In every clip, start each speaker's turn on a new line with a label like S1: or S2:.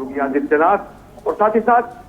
S1: योगी आदित्यनाथ और साथ ही साथ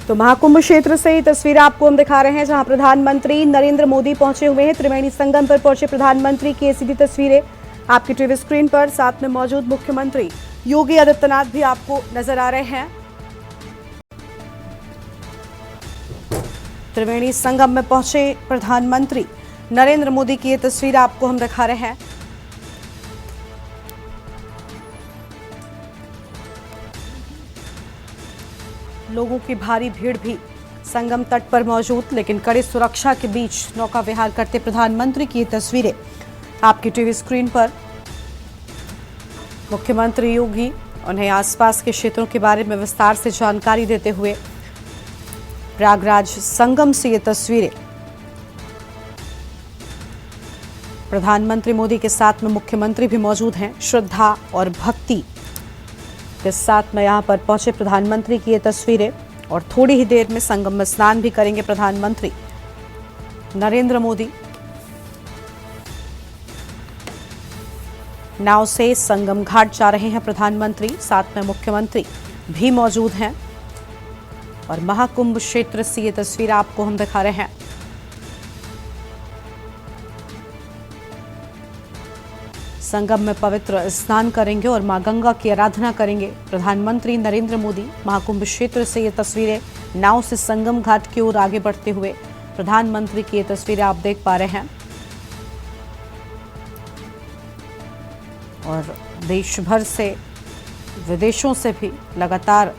S2: तो महाकुंभ क्षेत्र से ये तस्वीर आपको हम दिखा रहे हैं जहां प्रधानमंत्री नरेंद्र मोदी पहुंचे हुए हैं। त्रिवेणी संगम पर पहुंचे प्रधानमंत्री की सीधी तस्वीरें आपकी टीवी स्क्रीन पर। साथ में मौजूद मुख्यमंत्री योगी आदित्यनाथ भी आपको नजर आ रहे हैं। त्रिवेणी संगम में पहुंचे प्रधानमंत्री नरेंद्र मोदी की ये तस्वीर आपको हम दिखा रहे हैं। लोगों की भारी भीड़ भी संगम तट पर मौजूद, लेकिन कड़ी सुरक्षा के बीच नौका विहार करते प्रधानमंत्री की ये तस्वीरें आपकी टीवी स्क्रीन पर। मुख्यमंत्री योगी उन्हें आसपास के क्षेत्रों के बारे में विस्तार से जानकारी देते हुए प्रयागराज संगम से ये तस्वीरें। प्रधानमंत्री मोदी के साथ में मुख्यमंत्री भी मौजूद हैं। श्रद्धा और भक्ति के साथ में यहां पर पहुंचे प्रधानमंत्री की ये तस्वीरें और थोड़ी ही देर में संगम में स्नान भी करेंगे प्रधानमंत्री नरेंद्र मोदी। नाव से संगम घाट जा रहे हैं प्रधानमंत्री, साथ में मुख्यमंत्री भी मौजूद हैं और महाकुंभ क्षेत्र से ये तस्वीर आपको हम दिखा रहे हैं। संगम में पवित्र स्नान करेंगे और मां गंगा की आराधना करेंगे प्रधानमंत्री नरेंद्र मोदी। महाकुंभ क्षेत्र से ये तस्वीरें नाव से संगम घाट की ओर आगे बढ़ते हुए प्रधानमंत्री की ये तस्वीरें आप देख पा रहे हैं। और देश भर से, विदेशों से भी लगातार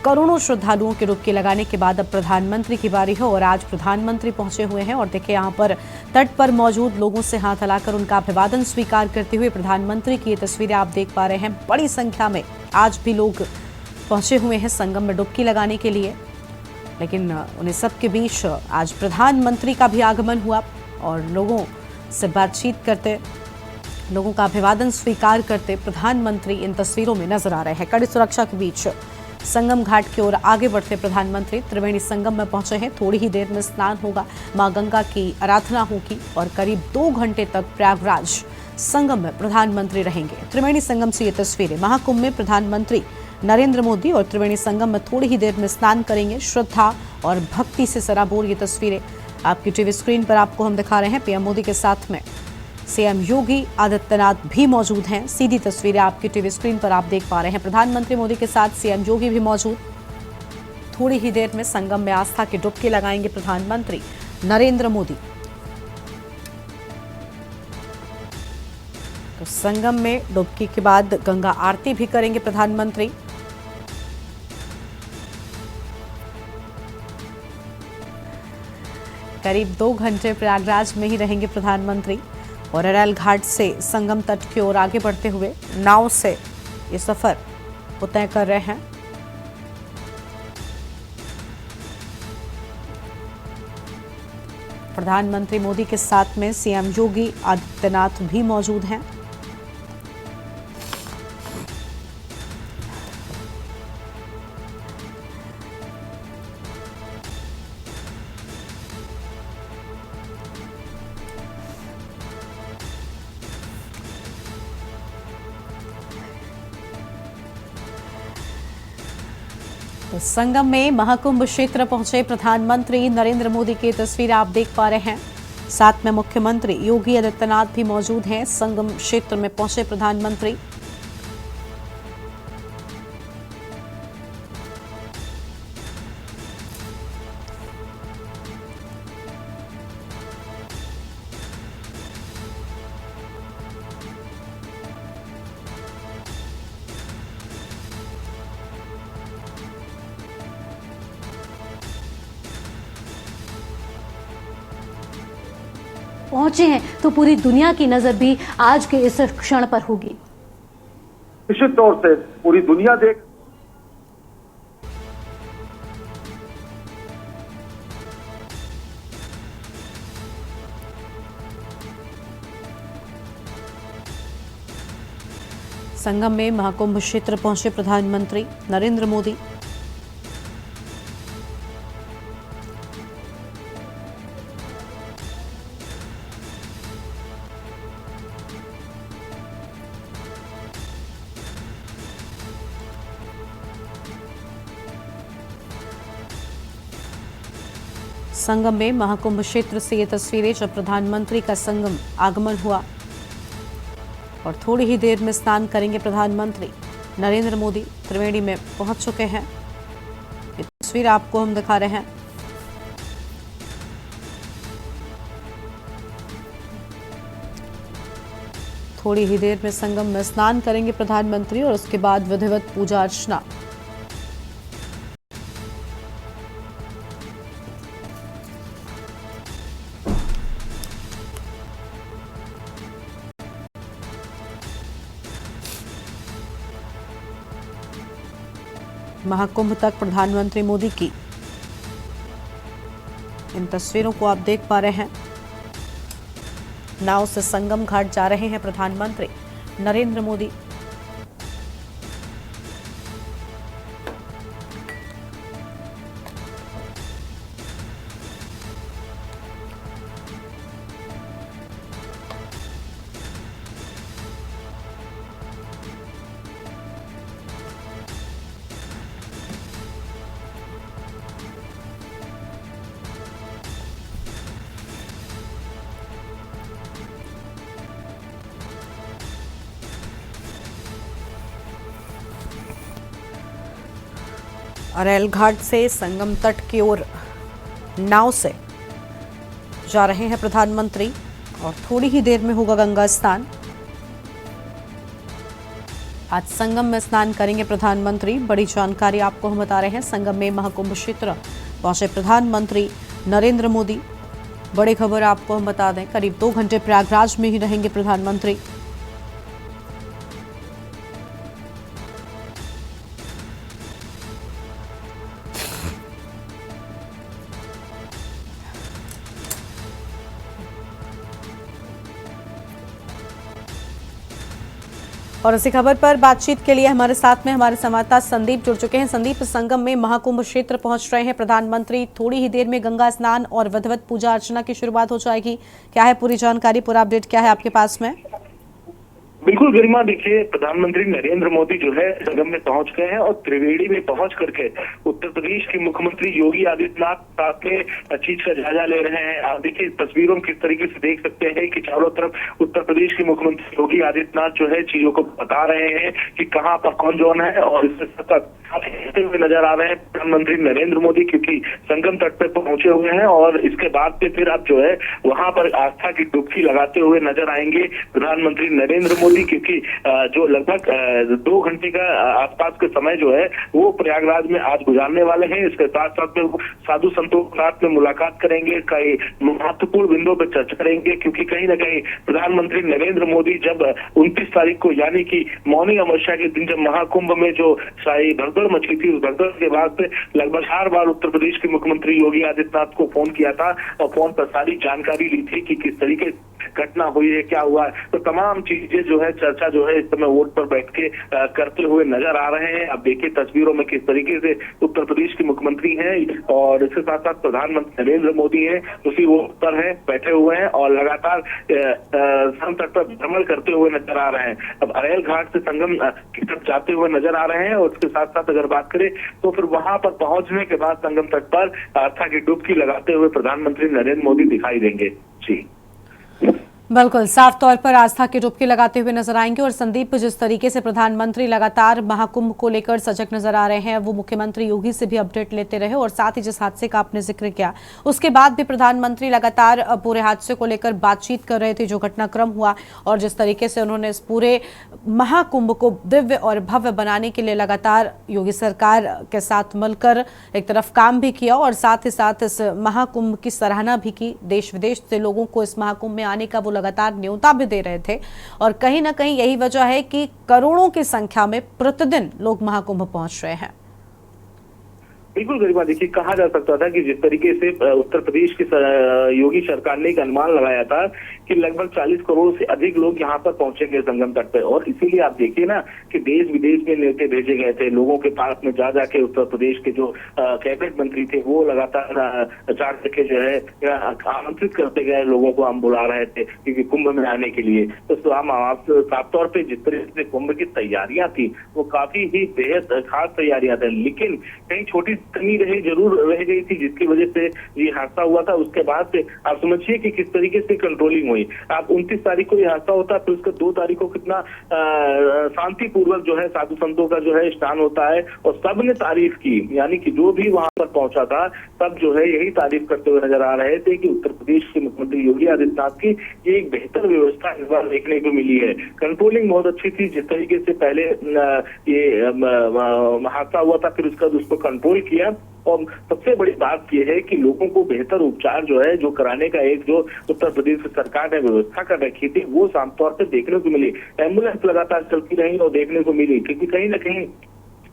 S2: करोड़ों श्रद्धालुओं की डुबकी लगाने के बाद अब प्रधानमंत्री की बारी है और आज प्रधानमंत्री पहुंचे हुए हैं। और देखिए यहाँ पर तट पर मौजूद लोगों से हाथ हिलाकर उनका अभिवादन स्वीकार करते हुए प्रधानमंत्री की ये तस्वीरें आप देख पा रहे हैं। बड़ी संख्या में आज भी लोग पहुंचे हुए हैं संगम में डुबकी लगाने के लिए, लेकिन उन्हें सबके बीच आज प्रधानमंत्री का भी आगमन हुआ और लोगों से बातचीत करते, लोगों का अभिवादन स्वीकार करते प्रधानमंत्री इन तस्वीरों में नजर आ रहे हैं। कड़ी सुरक्षा के बीच संगम घाट की ओर आगे बढ़ते प्रधानमंत्री त्रिवेणी संगम में पहुंचे हैं। थोड़ी ही देर में स्नान होगा, मां गंगा की आराधना होगी और करीब 2 घंटे तक प्रयागराज संगम में प्रधानमंत्री रहेंगे। त्रिवेणी संगम से ये तस्वीरें। महाकुंभ में प्रधानमंत्री नरेंद्र मोदी और त्रिवेणी संगम में थोड़ी ही देर में स्नान करेंगे। श्रद्धा और भक्ति से सराबोर ये तस्वीरें आपकी टीवी स्क्रीन पर आपको हम दिखा रहे हैं। पीएम मोदी के साथ में सीएम योगी आदित्यनाथ भी मौजूद हैं। सीधी तस्वीरें आपकी टीवी स्क्रीन पर आप देख पा रहे हैं। प्रधानमंत्री मोदी के साथ सीएम योगी भी मौजूद। थोड़ी ही देर में संगम में आस्था की डुबकी लगाएंगे प्रधानमंत्री नरेंद्र मोदी। तो संगम में डुबकी के बाद गंगा आरती भी करेंगे प्रधानमंत्री। करीब 2 घंटे प्रयागराज में ही रहेंगे प्रधानमंत्री और अरैल घाट से संगम तट की ओर आगे बढ़ते हुए नाव से ये सफर वो तय कर रहे हैं। प्रधानमंत्री मोदी के साथ में सीएम योगी आदित्यनाथ भी मौजूद हैं। तो संगम में महाकुंभ क्षेत्र पहुंचे प्रधानमंत्री नरेंद्र मोदी की तस्वीर आप देख पा रहे हैं। साथ में मुख्यमंत्री योगी आदित्यनाथ भी मौजूद हैं। संगम क्षेत्र में पहुंचे प्रधानमंत्री।
S3: पहुंचे हैं तो पूरी दुनिया की नजर भी आज के इस क्षण पर होगी।
S1: निश्चित तौर से पूरी दुनिया देख
S2: संगम में महाकुंभ क्षेत्र पहुंचे प्रधानमंत्री नरेंद्र मोदी। संगम में महाकुंभ क्षेत्र से ये तस्वीरें जब प्रधानमंत्री का संगम आगमन हुआ और थोड़ी ही देर में स्नान करेंगे प्रधानमंत्री नरेंद्र मोदी। त्रिवेणी में पहुंच चुके हैं। ये तस्वीर आपको हम दिखा रहे हैं। थोड़ी ही देर में संगम में स्नान करेंगे प्रधानमंत्री और उसके बाद विधिवत पूजा अर्चना। महाकुंभ तक प्रधानमंत्री मोदी की इन तस्वीरों को आप देख पा रहे हैं। नाव से संगम घाट जा रहे हैं प्रधानमंत्री नरेंद्र मोदी। अरैल घाट से संगम तट की ओर नाव से जा रहे हैं प्रधानमंत्री और थोड़ी ही देर में होगा गंगा स्नान। आज संगम में स्नान करेंगे प्रधानमंत्री। बड़ी जानकारी आपको हम बता रहे हैं। संगम में महाकुंभ क्षेत्र पहुंचे प्रधानमंत्री नरेंद्र मोदी। बड़ी खबर आपको हम बता दें, करीब 2 घंटे प्रयागराज में ही रहेंगे प्रधानमंत्री। और इसी खबर पर बातचीत के लिए हमारे साथ में हमारे संवाददाता संदीप जुड़ चुके हैं। संदीप, संगम में महाकुंभ क्षेत्र पहुंच रहे हैं प्रधानमंत्री। थोड़ी ही देर में गंगा स्नान और विधिवत पूजा अर्चना की शुरुआत हो जाएगी। क्या है पूरी जानकारी, पूरा अपडेट क्या है आपके पास में?
S4: बिल्कुल गरिमा, देखिए प्रधानमंत्री नरेंद्र मोदी जो है संगम में पहुंच गए हैं और त्रिवेणी में पहुंच करके उत्तर प्रदेश के मुख्यमंत्री योगी आदित्यनाथ साथ में चीज का जायजा ले रहे हैं। आप देखिए तस्वीरों में किस तरीके से देख सकते हैं कि चारों तरफ उत्तर प्रदेश के मुख्यमंत्री योगी आदित्यनाथ जो है चीजों को बता रहे हैं कि कहाँ पर कौन जोन है और इससे सतत हुए नजर आ रहे हैं प्रधानमंत्री नरेंद्र मोदी, क्योंकि संगम तट पर पहुंचे हुए हैं और इसके बाद से फिर अब जो है वहां पर आस्था की डुबकी लगाते हुए नजर आएंगे प्रधानमंत्री नरेंद्र मोदी, क्योंकि जो लगभग 2 घंटे का आसपास का समय जो है वो प्रयागराज में आज गुजार जानने वाले हैं। इसके साथ साथ में साधु संतों के साथ में मुलाकात करेंगे, कई महत्वपूर्ण बिंदुओं पर चर्चा करेंगे, क्योंकि कहीं ना कहीं प्रधानमंत्री नरेंद्र मोदी जब 29 तारीख को यानी कि मौनी अमावस्या के दिन जब महाकुंभ में जो सारी भगदड़ मची थी, उस भगदड़ के बाद से लगभग 4 बार उत्तर प्रदेश के मुख्यमंत्री योगी आदित्यनाथ को फोन किया था और फोन पर सारी जानकारी ली थी कि किस तरीके घटना हुई है, क्या हुआ है। तो तमाम चीजें जो है चर्चा जो है इस समय वोट पर बैठ के करते हुए नजर आ रहे हैं। अब देखिए तस्वीरों में किस तरीके से उत्तर प्रदेश के मुख्यमंत्री हैं और इसके साथ साथ प्रधानमंत्री नरेंद्र मोदी हैं, उसी वोट पर हैं, बैठे हुए हैं और लगातार संगम तट पर भ्रमण करते हुए नजर आ रहे हैं। अब अरेल घाट से संगम की तरफ जाते हुए नजर आ रहे हैं और उसके साथ साथ अगर बात करें तो फिर वहां पर पहुंचने के बाद संगम तट पर आस्था की डुबकी लगाते हुए प्रधानमंत्री नरेंद्र मोदी दिखाई देंगे। जी
S2: बिल्कुल साफ तौर पर आस्था की डुबकी लगाते हुए नजर आएंगे। और संदीप, जिस तरीके से प्रधानमंत्री लगातार महाकुंभ को लेकर सजग नजर आ रहे हैं, वो मुख्यमंत्री योगी से भी अपडेट लेते रहे और साथ ही जिस हादसे का आपने जिक्र किया उसके बाद भी प्रधानमंत्री लगातार पूरे हादसे को लेकर बातचीत कर रहे थे, जो घटनाक्रम हुआ और जिस तरीके से उन्होंने इस पूरे महाकुंभ को दिव्य और भव्य बनाने के लिए लगातार योगी सरकार के साथ मिलकर एक तरफ काम भी किया और साथ ही साथ इस महाकुंभ की सराहना भी की। देश विदेश से लोगों को इस महाकुंभ में आने का वो लगातार न्योता भी दे रहे थे और कहीं ना कहीं यही वजह है कि करोड़ों की संख्या में प्रतिदिन लोग महाकुंभ पहुंच रहे हैं।
S4: बिल्कुल गरिमा, देखिए कहा जा सकता था कि जिस तरीके से उत्तर प्रदेश की योगी सरकार ने एक अनुमान लगाया था कि लगभग 40 करोड़ से अधिक लोग यहाँ पर पहुंचेंगे संगम तट पर, और इसीलिए आप देखिए ना कि देश विदेश में न्योते भेजे गए थे लोगों के पास में जा जाके। उत्तर प्रदेश के जो कैबिनेट मंत्री थे वो लगातार जा करके जो है आमंत्रित करते गए लोगों को, हम बुला रहे थे क्योंकि कुंभ में आने के लिए। तो हम साफ तौर पर जिस तरीके से कुंभ की तैयारियां थी वो काफी ही बेहद खास तैयारियां थी, लेकिन कहीं छोटी कमी जरूर रह गई थी जिसकी वजह से ये हादसा हुआ था। उसके बाद से आप समझिए कि किस तरीके से कंट्रोलिंग हुई। आप 29 तारीख को ये हादसा होता है, फिर उसका 2 तारीख को कितना शांतिपूर्वक जो है साधु संतों का जो है स्नान होता है और सबने तारीफ की, यानी कि जो भी वहां पर पहुंचा था सब जो है यही तारीफ करते हुए नजर आ रहे थे कि उत्तर प्रदेश के मुख्यमंत्री योगी आदित्यनाथ की ये एक बेहतर व्यवस्था इस बार देखने को मिली है। कंट्रोलिंग बहुत अच्छी थी। जिस तरीके से पहले ये हादसा हुआ था फिर उसको कंट्रोल किया और सबसे बड़ी बात यह है कि लोगों को बेहतर उपचार जो है जो कराने का एक जो उत्तर प्रदेश सरकार ने व्यवस्था कर रखी थी वो साफ तौर पर देखने को मिली। एम्बुलेंस लगातार चलती रही और देखने को मिली, क्योंकि कहीं ना कहीं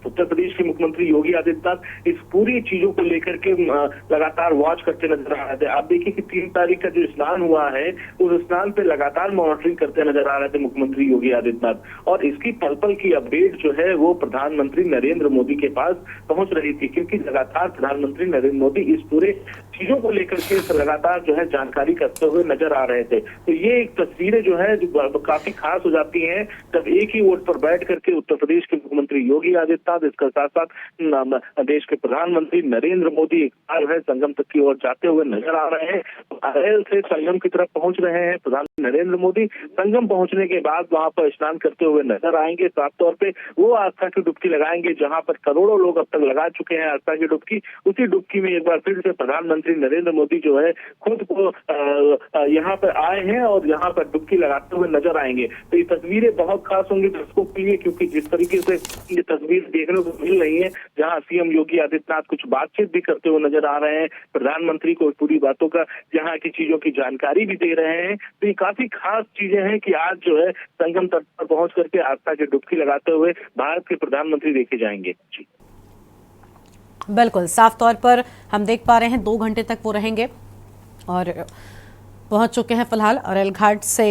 S4: उत्तर प्रदेश के मुख्यमंत्री योगी आदित्यनाथ इस पूरी चीजों को लेकर के लगातार वॉच करते नजर आ रहे थे। आप देखिए कि 3 तारीख का जो स्नान हुआ है उस स्नान पे लगातार मॉनिटरिंग करते नजर आ रहे थे मुख्यमंत्री योगी आदित्यनाथ, और इसकी पल पल की अपडेट जो है वो प्रधानमंत्री नरेंद्र मोदी के पास पहुंच रही थी, क्योंकि लगातार प्रधानमंत्री नरेंद्र मोदी इस पूरे चीजों को लेकर के लगातार जो है जानकारी करते हुए नजर आ रहे थे। तो ये एक तस्वीरें जो है जो काफी खास हो जाती हैं जब एक ही वोट पर बैठ करके उत्तर प्रदेश के मुख्यमंत्री योगी आदित्यनाथ, इसका साथ साथ देश के प्रधानमंत्री नरेंद्र मोदी जो है संगम तक की ओर जाते हुए नजर आ रहे हैं। अरेल से संगम की तरफ पहुंच रहे हैं प्रधानमंत्री नरेंद्र मोदी। संगम पहुंचने के बाद वहां पर स्नान करते हुए नजर आएंगे। साफ तौर पे वो आस्था की डुबकी लगाएंगे जहां पर करोड़ों लोग अब तक लगा चुके हैं आस्था की डुबकी। उसी डुबकी में एक बार फिर से प्रधानमंत्री नरेंद्र मोदी जो है खुद को यहाँ पर आए हैं और यहाँ पर डुबकी लगाते हुए नजर आएंगे। तो ये तस्वीरें बहुत खास होंगी दर्शकों के लिए, क्योंकि जिस तरीके से ये तस्वीर देखने को मिल रही है जहां सीएम योगी आदित्यनाथ कुछ बातचीत भी करते हुए नजर आ रहे हैं, प्रधानमंत्री को पूरी बातों का यहाँ की चीजों की जानकारी भी दे रहे हैं। तो ये काफी खास चीजें हैं कि आज जो है संगम तट पर पहुंच करके आस्था की डुबकी लगाते हुए भारत के प्रधानमंत्री देखे जाएंगे। जी
S2: बिल्कुल साफ तौर पर हम देख पा रहे हैं 2 घंटे तक वो रहेंगे और पहुंच चुके हैं फिलहाल अरेल घाट से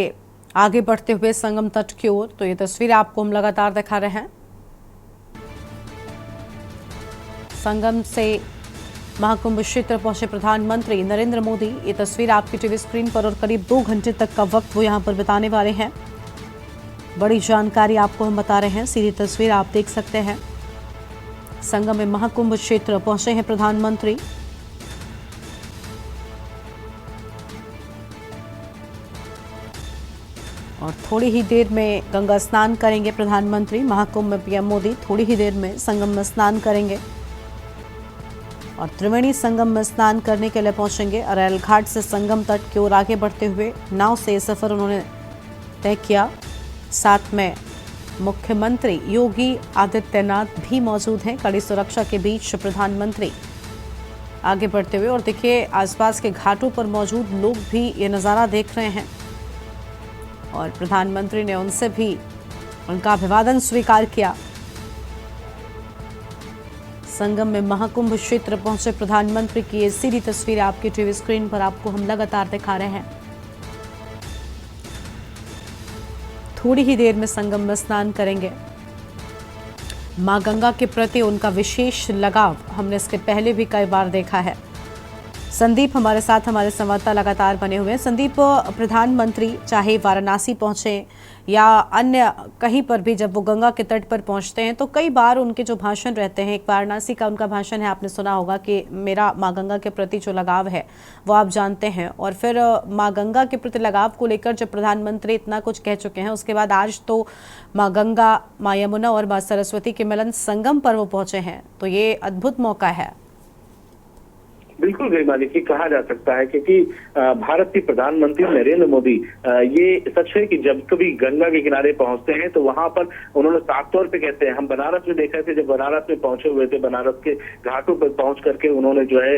S2: आगे बढ़ते हुए संगम तट की ओर। तो ये तस्वीर आपको हम लगातार दिखा रहे हैं। संगम से महाकुंभ क्षेत्र पहुंचे प्रधानमंत्री नरेंद्र मोदी। ये तस्वीर आपकी टीवी स्क्रीन पर और करीब 2 घंटे तक का वक्त वो यहां पर बिताने वाले हैं। बड़ी जानकारी आपको हम बता रहे हैं, सीधी तस्वीर आप देख सकते हैं। संगम में महाकुंभ क्षेत्र पहुंचे हैं प्रधानमंत्री। और थोड़ी ही देर में गंगा स्नान करेंगे प्रधानमंत्री। महाकुंभ में पीएम मोदी थोड़ी ही देर में संगम में स्नान करेंगे और त्रिवेणी संगम में स्नान करने के लिए पहुंचेंगे। अरेल घाट से संगम तट की ओर आगे बढ़ते हुए नाव से सफर उन्होंने तय किया। साथ में मुख्यमंत्री योगी आदित्यनाथ भी मौजूद हैं। कड़ी सुरक्षा के बीच प्रधानमंत्री आगे बढ़ते हुए, और देखिए आसपास के घाटों पर मौजूद लोग भी ये नज़ारा देख रहे हैं और प्रधानमंत्री ने उनसे भी उनका अभिवादन स्वीकार किया। संगम में महाकुंभ क्षेत्र पहुंचे प्रधानमंत्री की ये सीधी तस्वीरें आपकी टीवी स्क्रीन पर आपको हम लगातार दिखा रहे हैं। थोड़ी ही देर में संगम में स्नान करेंगे। मां गंगा के प्रति उनका विशेष लगाव हमने इसके पहले भी कई बार देखा है। संदीप हमारे साथ, हमारे संवाददाता लगातार बने हुए हैं। संदीप, प्रधानमंत्री चाहे वाराणसी पहुंचे या अन्य कहीं पर भी जब वो गंगा के तट पर पहुंचते हैं तो कई बार उनके जो भाषण रहते हैं, एक वाराणसी का उनका भाषण है, आपने सुना होगा कि मेरा माँ गंगा के प्रति जो लगाव है वो आप जानते हैं, और फिर माँ गंगा के प्रति लगाव को लेकर जब प्रधानमंत्री इतना कुछ कह चुके हैं, उसके बाद आज तो माँ गंगा, माँ यमुना और माँ सरस्वती के मिलन संगम पर वो पहुंचे हैं, तो ये अद्भुत मौका है।
S4: बिल्कुल गरिमा, देखिए कहा जा सकता है क्योंकि भारत के प्रधानमंत्री नरेंद्र मोदी ये सच है कि जब कभी गंगा के किनारे पहुंचते हैं तो वहां पर उन्होंने साफ तौर पे कहते हैं, हम बनारस में देखा थे, जब बनारस में पहुंचे हुए थे, बनारस के घाटों पर पहुंच करके उन्होंने जो है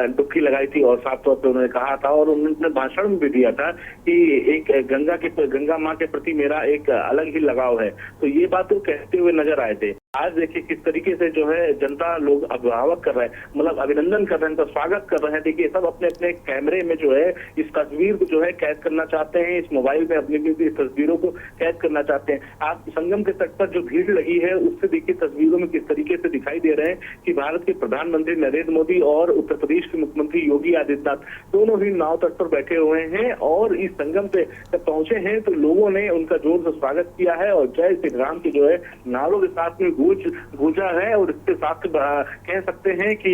S4: डुबकी लगाई थी और साफ तौर पर उन्होंने कहा था और उन्होंने भाषण में भी दिया था कि एक गंगा माँ के प्रति मेरा एक अलग ही लगाव है। तो ये बात वो कहते हुए नजर आए थे। आज देखिए किस तरीके से जो है जनता लोग अभिभावक कर रहे हैं, मतलब अभिनंदन कर रहे हैं, तो स्वागत कर रहे हैं। देखिए सब अपने अपने कैमरे में जो है इस तस्वीर को जो है कैद करना चाहते हैं, इस मोबाइल में अपनी इस तस्वीरों को कैद करना चाहते हैं। आप संगम के तट पर जो भीड़ लगी है उससे देखिए तस्वीरों में किस तरीके से दिखाई दे रहे हैं कि भारत के प्रधानमंत्री नरेंद्र मोदी और उत्तर प्रदेश के मुख्यमंत्री योगी आदित्यनाथ दोनों ही नाव तट पर बैठे हुए हैं और इस संगम पे जब पहुंचे हैं तो लोगों ने उनका जोर से स्वागत किया है और जय श्री राम की जो है नारों के साथ में गूंजा है। और इसके साथ कह सकते हैं कि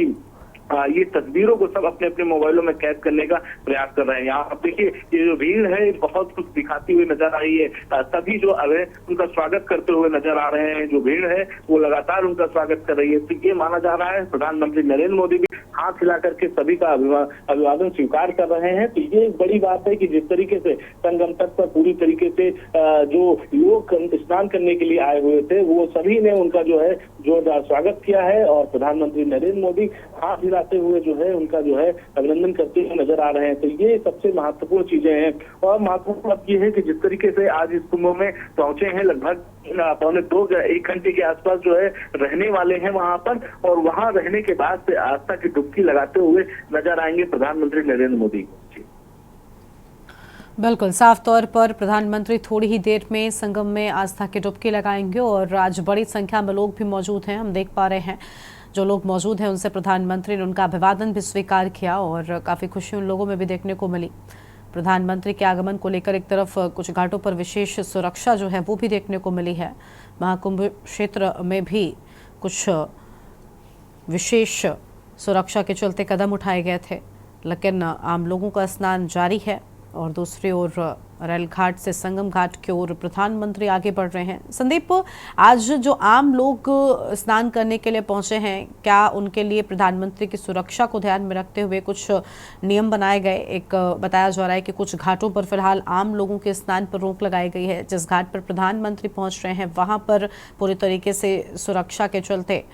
S4: ये तस्वीरों को सब अपने अपने मोबाइलों में कैद करने का प्रयास कर रहे हैं। यहाँ आप देखिए ये जो भीड़ है बहुत कुछ दिखाती हुई नजर आ रही है। सभी जो अब है उनका स्वागत करते हुए नजर आ रहे हैं। जो भीड़ है वो लगातार उनका स्वागत कर रही है। तो ये माना जा रहा है प्रधानमंत्री नरेंद्र मोदी भी हाथ हिला करके सभी का अभिवादन स्वीकार कर रहे हैं। तो ये एक बड़ी बात है कि जिस तरीके से संगम तट पर पूरी तरीके से जो लोग स्नान करने के लिए आए हुए थे वो सभी ने उनका जो है जोरदार स्वागत किया है और प्रधानमंत्री नरेंद्र मोदी हाथ हिलाते हुए जो है उनका जो है अभिनंदन करते हुए नजर आ रहे हैं। तो ये सबसे महत्वपूर्ण चीजें हैं। और महत्वपूर्ण बात ये है कि जिस तरीके से आज इस कुंभ में पहुंचे हैं, लगभग पौने 1 घंटे के आसपास जो है रहने वाले हैं वहां पर, और वहां रहने के बाद से आस्था की डुबकी लगाते हुए नजर आएंगे प्रधानमंत्री नरेंद्र मोदी।
S2: बिल्कुल साफ तौर पर प्रधानमंत्री थोड़ी ही देर में संगम में आस्था की डुबकी लगाएंगे और आज बड़ी संख्या में लोग भी मौजूद हैं। हम देख पा रहे हैं जो लोग मौजूद हैं उनसे प्रधानमंत्री ने उनका अभिवादन भी स्वीकार किया और काफ़ी खुशी उन लोगों में भी देखने को मिली। प्रधानमंत्री के आगमन को लेकर एक तरफ कुछ घाटों पर विशेष सुरक्षा जो है वो भी देखने को मिली है। महाकुंभ क्षेत्र में भी कुछ विशेष सुरक्षा के चलते कदम उठाए गए थे, लेकिन आम लोगों का स्नान जारी है और दूसरी ओर रेल घाट से संगम घाट की ओर प्रधानमंत्री आगे बढ़ रहे हैं। संदीप, आज जो आम लोग स्नान करने के लिए पहुंचे हैं, क्या उनके लिए प्रधानमंत्री की सुरक्षा को ध्यान में रखते हुए कुछ नियम बनाए गए? एक बताया जा रहा है कि कुछ घाटों पर फिलहाल आम लोगों के स्नान पर रोक लगाई गई है। जिस घाट पर प्रधानमंत्री पहुंच रहे हैं वहां पर पूरी तरीके से सुरक्षा के चलते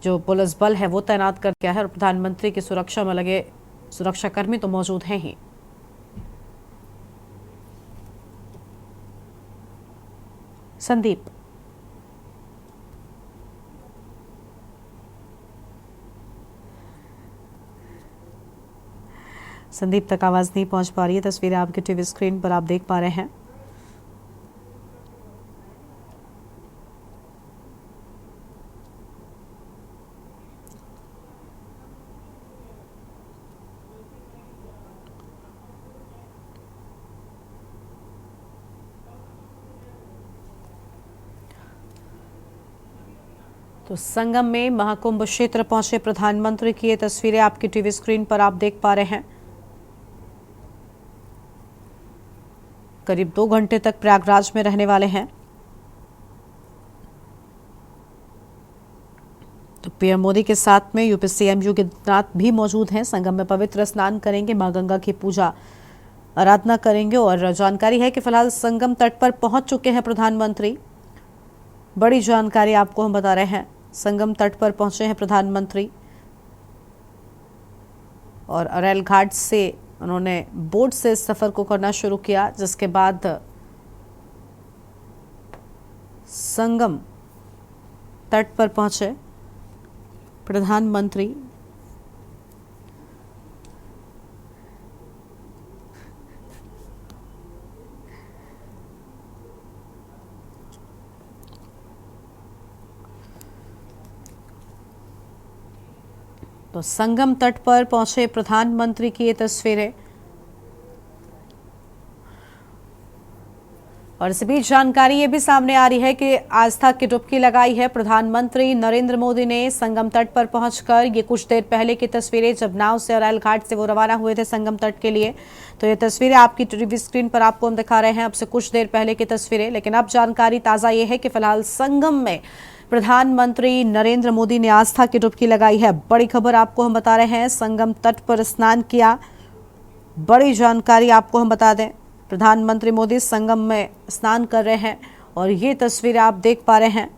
S2: जो पुलिस बल है वो तैनात कर दिया है और प्रधानमंत्री की सुरक्षा में लगे सुरक्षाकर्मी तो मौजूद हैं ही। संदीप, संदीप तक आवाज नहीं पहुंच पा रही है। तस्वीरें आपके टीवी स्क्रीन पर आप देख पा रहे हैं। तो संगम में महाकुंभ क्षेत्र पहुंचे प्रधानमंत्री की ये तस्वीरें आपकी टीवी स्क्रीन पर आप देख पा रहे हैं। करीब 2 घंटे तक प्रयागराज में रहने वाले हैं। तो पीएम मोदी के साथ में यूपी सीएम योगी आदित्यनाथ भी मौजूद हैं। संगम में पवित्र स्नान करेंगे, मां गंगा की पूजा आराधना करेंगे और जानकारी है कि फिलहाल संगम तट पर पहुंच चुके हैं प्रधानमंत्री। बड़ी जानकारी आपको हम बता रहे हैं। संगम तट पर पहुंचे हैं प्रधानमंत्री और अरैल घाट से उन्होंने बोट से सफर को करना शुरू किया, जिसके बाद संगम तट पर पहुंचे प्रधानमंत्री। तो संगम तट पर पहुंचे प्रधानमंत्री की ये तस्वीरें। और इस बीच जानकारी ये भी सामने आ रही है कि आस्था की डुबकी लगाई है प्रधानमंत्री नरेंद्र मोदी ने संगम तट पर पहुंचकर। ये कुछ देर पहले की तस्वीरें, जब नाव से अरैल घाट से वो रवाना हुए थे संगम तट के लिए। तो ये तस्वीरें आपकी टीवी स्क्रीन पर आपको हम दिखा रहे हैं, अब से कुछ देर पहले की तस्वीरें। लेकिन अब जानकारी ताज़ा ये है कि फिलहाल संगम में प्रधानमंत्री नरेंद्र मोदी ने आस्था की डुबकी लगाई है। बड़ी खबर आपको हम बता रहे हैं, संगम तट पर स्नान किया। बड़ी जानकारी आपको हम बता दें, प्रधानमंत्री मोदी संगम में स्नान कर रहे हैं और ये तस्वीरें आप देख पा रहे हैं।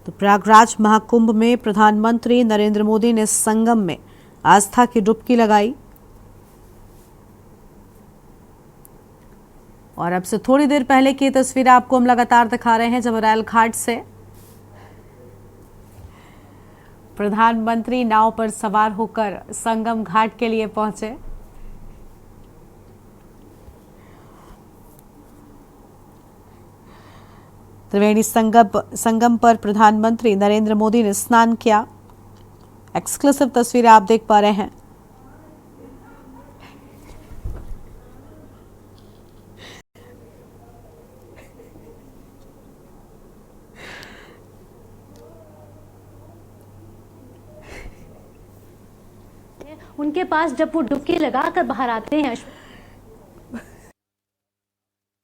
S2: तो प्रयागराज महाकुंभ में प्रधानमंत्री नरेंद्र मोदी ने संगम में आस्था की डुबकी लगाई। और अब से थोड़ी देर पहले की तस्वीरें आपको हम लगातार दिखा रहे हैं, जब अरैल घाट से प्रधानमंत्री नाव पर सवार होकर संगम घाट के लिए पहुंचे। त्रिवेणी संगम पर प्रधानमंत्री नरेंद्र मोदी ने स्नान किया। एक्सक्लूसिव तस्वीरें आप देख पा रहे हैं।
S3: उनके पास जब वो डुबकी लगाकर बाहर आते हैं,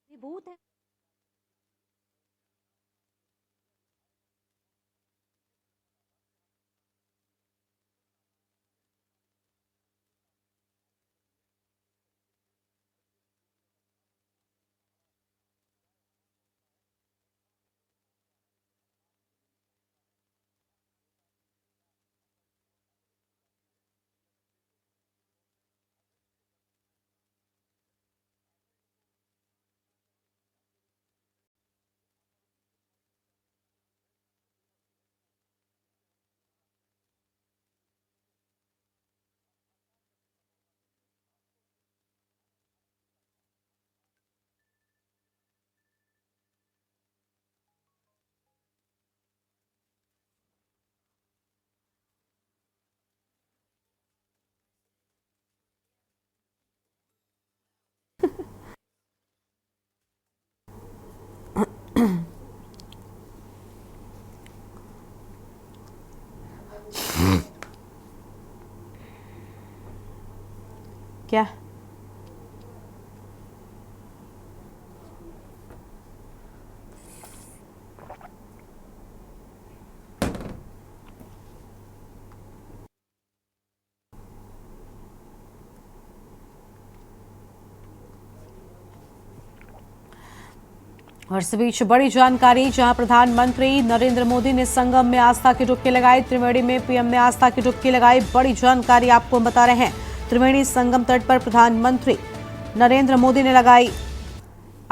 S3: भूत है। क्या और इस बीच बड़ी जानकारी, जहां प्रधानमंत्री नरेंद्र मोदी ने संगम में आस्था की डुबकी लगाई, त्रिवेणी में पीएम ने आस्था की डुबकी लगाई। बड़ी जानकारी आपको हम बता रहे हैं, त्रिवेणी संगम तट पर प्रधानमंत्री नरेंद्र मोदी ने लगाई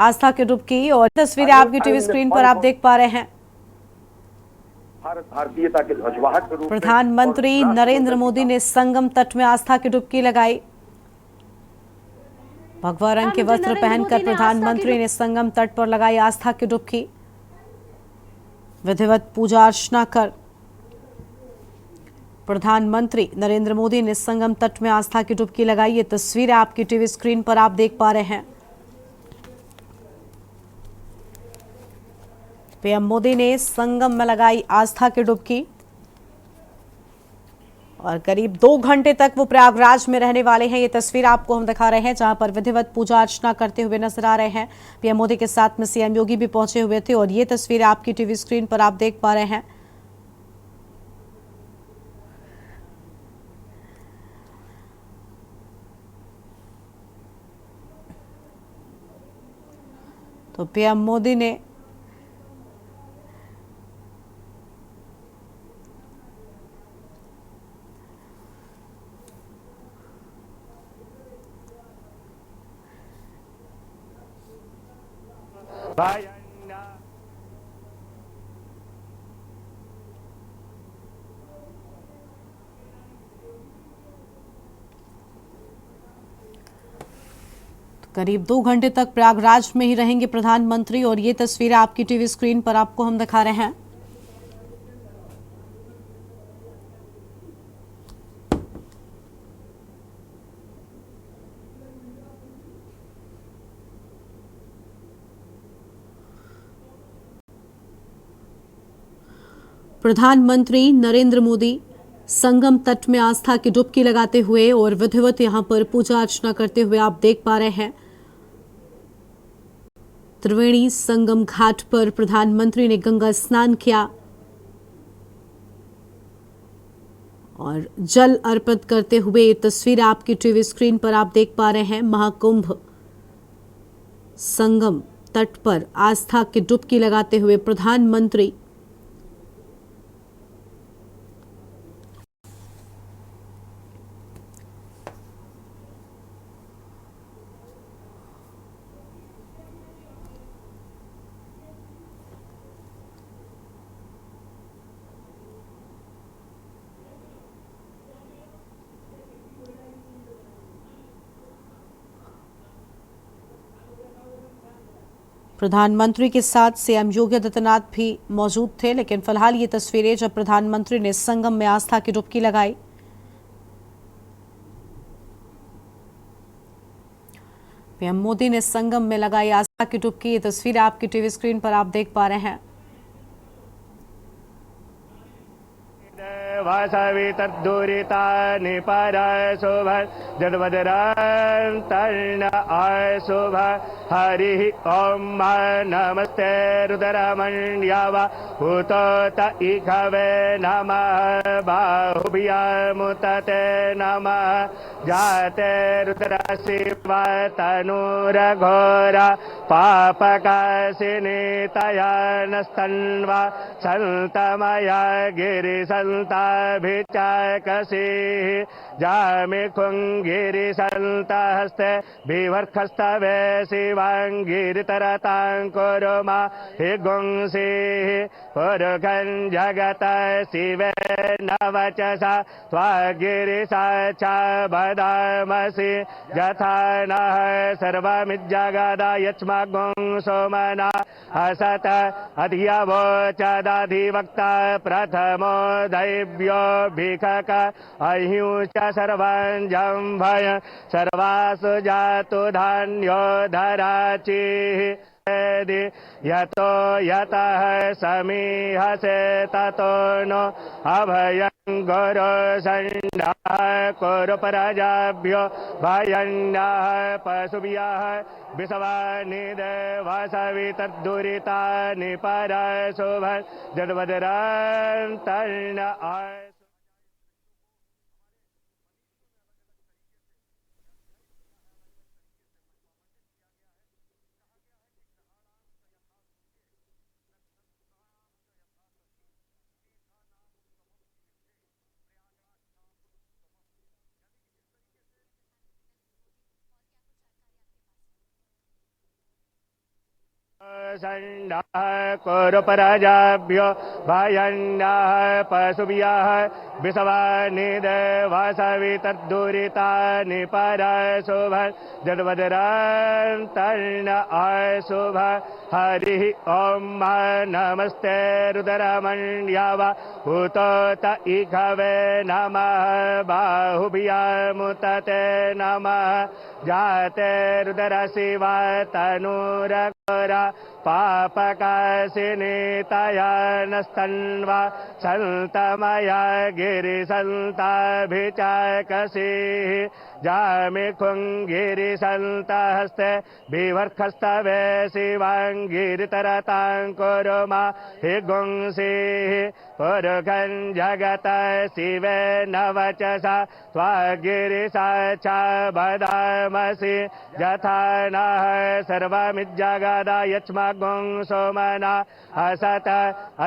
S3: आस्था की डुबकी। और तस्वीरें आपकी टीवी स्क्रीन पर आप देख पा रहे हैं।
S1: भारतीयता के ध्वजवाहक के रूप में
S2: प्रधानमंत्री नरेंद्र मोदी ने संगम तट में आस्था की डुबकी लगाई। भगवा रंग के वस्त्र पहनकर प्रधानमंत्री ने संगम तट पर लगाई आस्था की डुबकी। विधिवत पूजा अर्चना कर प्रधानमंत्री नरेंद्र मोदी ने संगम तट में आस्था की डुबकी लगाई। ये तस्वीरें आपकी टीवी स्क्रीन पर आप देख पा रहे हैं। पीएम मोदी ने संगम में लगाई आस्था की डुबकी। और करीब 2 घंटे तक वो प्रयागराज में रहने वाले हैं। ये तस्वीर आपको हम दिखा रहे हैं जहां पर विधिवत पूजा अर्चना करते हुए नजर आ रहे हैं। पीएम मोदी के साथ में सीएम योगी भी पहुंचे हुए थे और ये तस्वीर आपकी टीवी स्क्रीन पर आप देख पा रहे हैं। तो पीएम मोदी ने करीब 2 घंटे तक प्रयागराज में ही रहेंगे प्रधानमंत्री और ये तस्वीरें आपकी टीवी स्क्रीन पर आपको हम दिखा रहे हैं। प्रधानमंत्री नरेंद्र मोदी संगम तट में आस्था की डुबकी लगाते हुए और विधिवत यहां पर पूजा अर्चना करते हुए आप देख पा रहे हैं। त्रिवेणी संगम घाट पर प्रधानमंत्री ने गंगा स्नान किया और जल अर्पित करते हुए ये तस्वीर आपकी टीवी स्क्रीन पर आप देख पा रहे हैं। महाकुंभ संगम तट पर आस्था की डुबकी लगाते हुए प्रधानमंत्री प्रधानमंत्री के साथ सीएम योगी आदित्यनाथ भी मौजूद थे, लेकिन फिलहाल ये तस्वीरें जब प्रधानमंत्री ने संगम में आस्था की डुबकी लगाई। पीएम मोदी ने संगम में लगाई आस्था की डुबकी। ये तस्वीर आपकी टीवी स्क्रीन पर आप देख पा रहे हैं।
S5: वासवी तद्दूरिता निपर शुभ जन्मदरान्तर्ण अशुभ हरिः ॐ नमस्ते रुद्रमण्यव भूतोत इखवे नमः बाहुभ्यामुतते नमः जाते रुद्रशिव तनूरघोर पापकाशिनी तया नस्तन्वा सन्तमया गिरिसन्ताभिचाकसिः जामि खुङ्गिरिसन्तहस्ते बिभर्खस्तवे शिवाङ्गिरितरतां कुरुमा हि गुंसिः पुरुखं जगत शिवे नवचसा त्वागिरिसा च वदामसि यथा नः सर्वमिज्जगदा यच्मगुं सोमना असत अधियवोचदधिवक्ता प्रथमो दैव्यो भिखक अह्युश्च सर्वञ्जम्भय सर्वासु जातु धान्यो धराचिः यतो यतः समीहसे ततो नो अभयं गुरो सन्नः कुरु प्रजाभ्यो भयन्नः पशुभ्यः विषवानि देवासवि तद्दुरिता निपर शुभ जन्मदरान्तर्ण सन्नः कुरु प्रजाभ्यो भयन्नः पशुभ्यः विषवानि देवासवि तद्दुरिता निपर शुभ जन्मदरान्तर्ण अशुभ हरिः ॐ नमस्ते रुद्रमण्यव भूतोत इखवे नमः बाहुभ्यामुतते नमः जाते रुद्रशिव तनूरघोर पापकाशिनीतया नस्तन्वा सन्तमया गिरिसन्ताभिचाकसीः जामिखुङ्गिरिसन्तहस्ते बिवर्खस्तवे शिवाङ्गिरितरतां कुरुमा हि गुंसीः पुरुखं जगत शिवेन वचसा त्वागिरिसाक्षा वदामसि यथा नः सर्वमिज्जगदा यच्मगुं सोमना असत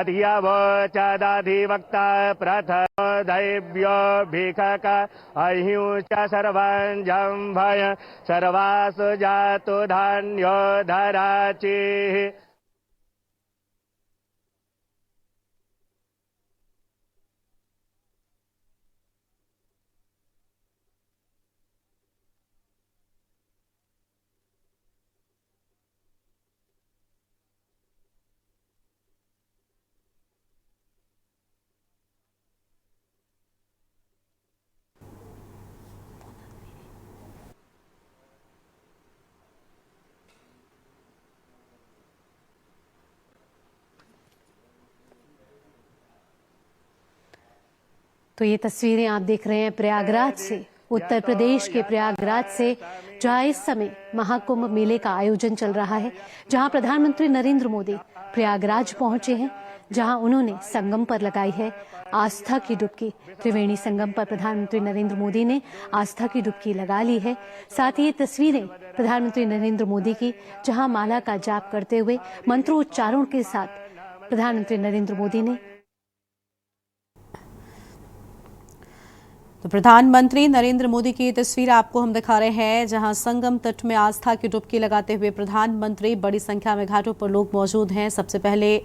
S5: अधियवोचदधिवक्ता प्रथमो दैव्यो भिखक अह्युच सर्वं जम्भय सर्वासु जातु धान्यो धराचिः।
S3: तो ये तस्वीरें आप देख रहे हैं प्रयागराज से, उत्तर प्रदेश के प्रयागराज से, जहां इस समय महाकुंभ मेले का आयोजन चल रहा है, जहां प्रधानमंत्री नरेंद्र मोदी प्रयागराज पहुंचे हैं, जहां उन्होंने संगम पर लगाई है आस्था की डुबकी। त्रिवेणी संगम पर प्रधानमंत्री नरेंद्र मोदी ने आस्था की डुबकी लगा ली है। साथ ही ये तस्वीरें प्रधानमंत्री नरेंद्र मोदी की, जहां माला का जाप करते हुए मंत्रोच्चारण के साथ प्रधानमंत्री नरेंद्र मोदी ने
S2: तो प्रधानमंत्री नरेंद्र मोदी की तस्वीर आपको हम दिखा रहे हैं, जहां संगम तट में आस्था की डुबकी लगाते हुए प्रधानमंत्री, बड़ी संख्या में घाटों पर लोग मौजूद हैं। सबसे पहले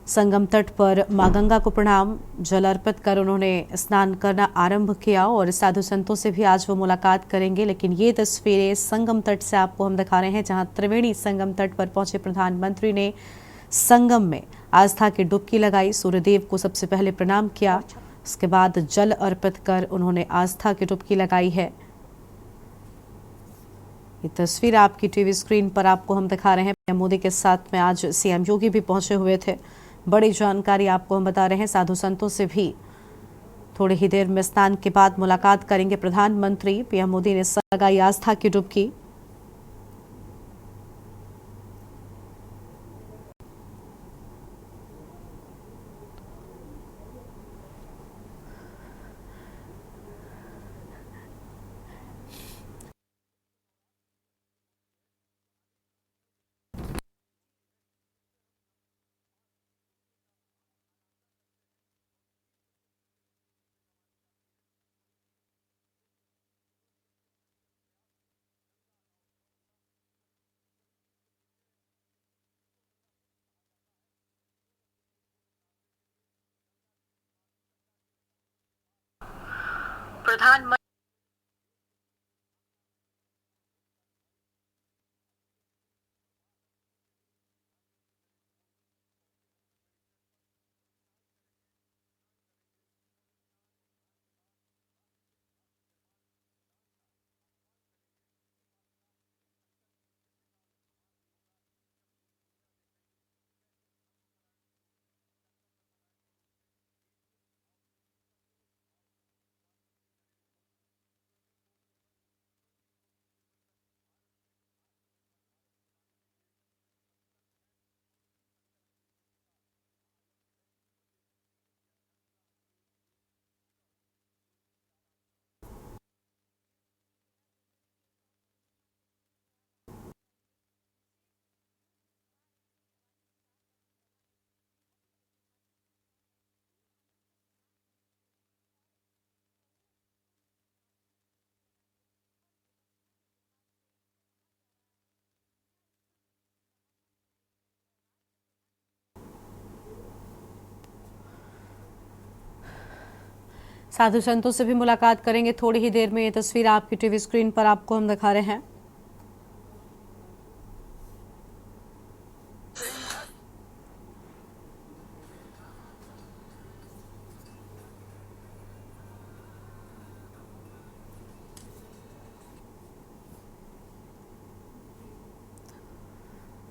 S2: संगम तट पर मां गंगा को प्रणाम, जल अर्पित कर उन्होंने स्नान करना आरंभ किया और साधु संतों से भी आज वो मुलाकात करेंगे। लेकिन ये तस्वीरें संगम तट से आपको हम दिखा रहे हैं, जहां त्रिवेणी संगम तट पर पहुंचे प्रधानमंत्री ने संगम में आस्था की डुबकी लगाई, सूर्यदेव को सबसे पहले प्रणाम किया, उसके बाद जल अर्पित कर उन्होंने आस्था की डुबकी लगाई है। ये तस्वीर आपकी टीवी स्क्रीन पर आपको हम दिखा रहे हैं। पीएम मोदी के साथ में आज सीएम योगी भी पहुंचे हुए थे। बड़ी जानकारी आपको हम बता रहे हैं। साधु संतों से भी थोड़ी ही देर में स्नान के बाद मुलाकात करेंगे प्रधानमंत्री। पीएम मोदी ने लगाई आस्था की डुबकी।
S3: प्रधानमंत्री
S2: साधु संतों से भी मुलाकात करेंगे थोड़ी ही देर में। ये तस्वीर आपकी टीवी स्क्रीन पर आपको हम दिखा रहे हैं।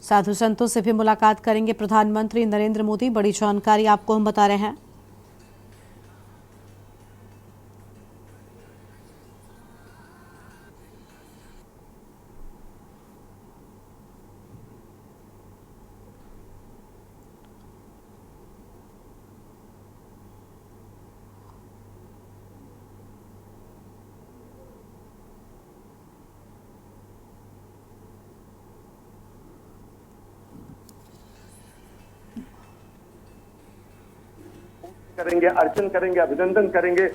S2: साधु संतों से भी मुलाकात करेंगे प्रधानमंत्री नरेंद्र मोदी। बड़ी जानकारी आपको हम बता रहे हैं।
S1: करेंगे, अर्चन करेंगे, अभिनंदन करेंगे।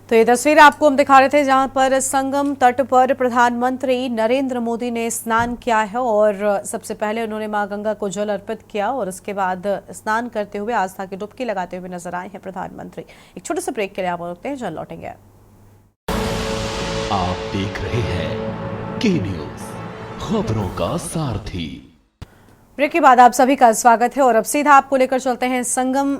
S2: तो ये तस्वीर आपको हम दिखा रहे थे जहां पर संगम तट पर प्रधानमंत्री नरेंद्र मोदी ने स्नान किया है और सबसे पहले उन्होंने मां गंगा को जल अर्पित किया और उसके बाद स्नान करते हुए आस्था की डुबकी लगाते हुए नजर आए हैं प्रधानमंत्री। एक छोटे से ब्रेक के लिए आप रुकते हैं, जल्द लौटेंगे।
S6: आप देख रहे हैं के न्यूज, खबरों का सारथी।
S2: ब्रेक के बाद आप सभी का स्वागत है और अब सीधा आपको लेकर चलते हैं संगम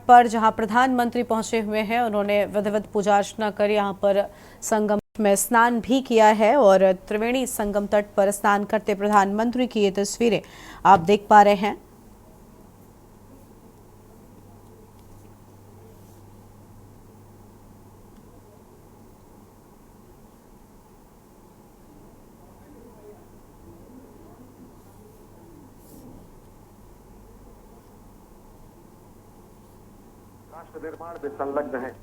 S2: पर, जहां प्रधानमंत्री पहुंचे हुए हैं। उन्होंने विधिवत पूजा अर्चना कर यहां पर संगम में स्नान भी किया है और त्रिवेणी संगम तट पर स्नान करते प्रधानमंत्री की ये तस्वीरें आप देख पा रहे हैं।
S1: राष्ट्र निर्माण में संलग्न है।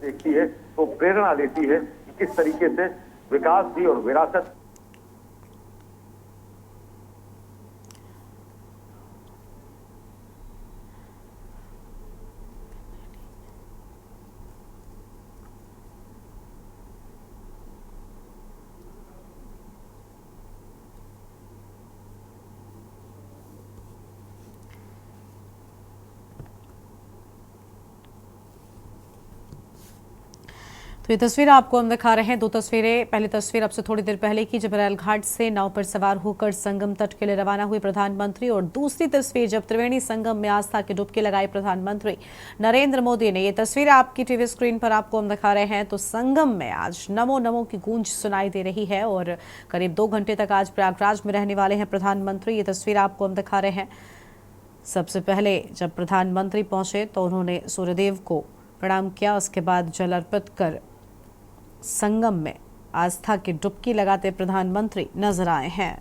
S1: देखती है तो प्रेरणा देती है कि किस तरीके से विकास भी और विरासत।
S2: तो ये तस्वीर आपको हम दिखा रहे हैं, दो तस्वीरें। पहली तस्वीर अब से थोड़ी देर पहले की, जब रेल घाट से नाव पर सवार होकर संगम तट के लिए रवाना हुए प्रधानमंत्री, और दूसरी तस्वीर जब त्रिवेणी संगम में आस्था की डुबकी लगाई प्रधानमंत्री नरेंद्र मोदी ने। ये तस्वीर आपकी टीवी स्क्रीन पर आपको हम दिखा रहे हैं। तो संगम में आज नमो नमो की गूंज सुनाई दे रही है और करीब 2 घंटे तक आज प्रयागराज में रहने वाले हैं प्रधानमंत्री। ये तस्वीर आपको हम दिखा रहे हैं। सबसे पहले जब प्रधानमंत्री पहुंचे तो उन्होंने सूर्यदेव को प्रणाम किया, उसके बाद जल अर्पित कर संगम में आस्था की डुबकी लगाते प्रधानमंत्री नजर आए हैं।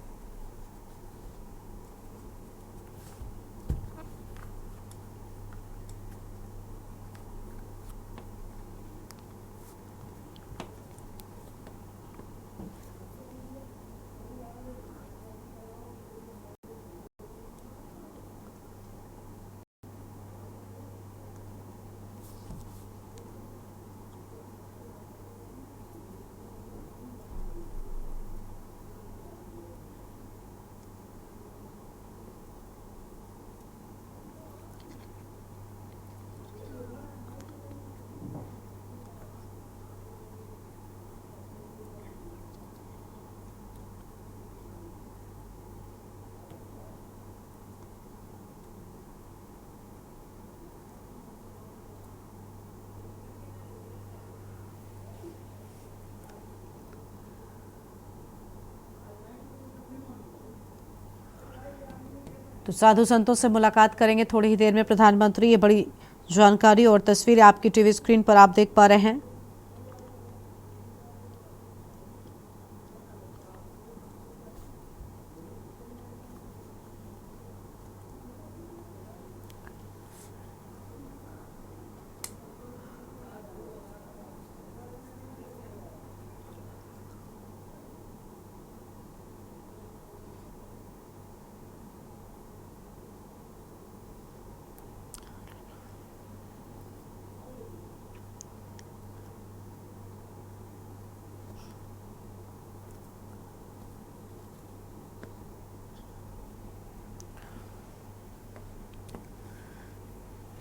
S2: तो साधु संतों से मुलाकात करेंगे थोड़ी ही देर में प्रधानमंत्री। ये बड़ी जानकारी और तस्वीरें आपकी टीवी स्क्रीन पर आप देख पा रहे हैं।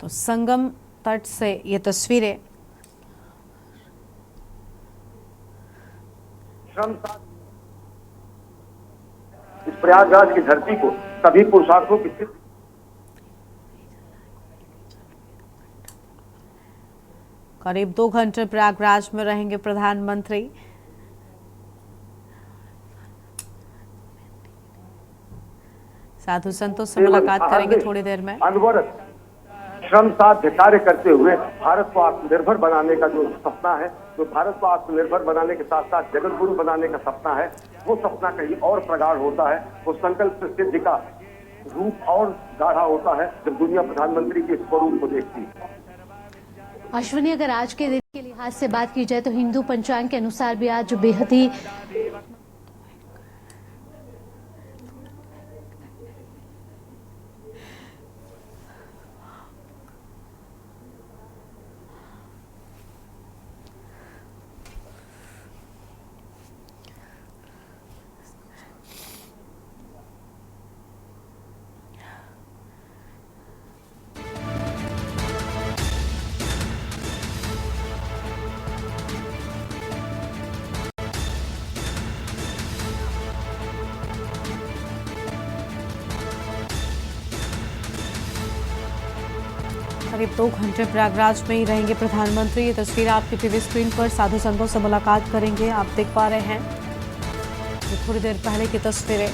S2: तो संगम तट से ये तस्वीरें
S1: श्रम इस प्रयागराज की धरती को सभी पुरुषार्थों की सिद्ध
S2: करीब 2 घंटे प्रयागराज में रहेंगे प्रधानमंत्री। साधु संतों से मुलाकात करेंगे थोड़ी देर में।
S1: अनवरत श्रम साध्य कार्य करते हुए भारत को आत्मनिर्भर बनाने का जो सपना है, जो भारत को आत्मनिर्भर बनाने के साथ साथ जगत गुरु बनाने का सपना है, वो सपना कहीं और प्रगाढ़ होता है। वो संकल्प सिद्धि का रूप और गाढ़ा होता है जब दुनिया प्रधानमंत्री के स्वरूप को देखती है।
S7: अश्विनी, अगर आज के दिन के लिहाज से बात की जाए तो हिंदू पंचांग के अनुसार भी आज बेहद ही
S2: करीब 2 घंटे प्रयागराज में ही रहेंगे प्रधानमंत्री। ये तस्वीर आपकी टीवी स्क्रीन पर साधु संतों से मुलाकात करेंगे, आप देख पा रहे हैं। ये थोड़ी देर पहले की तस्वीरें।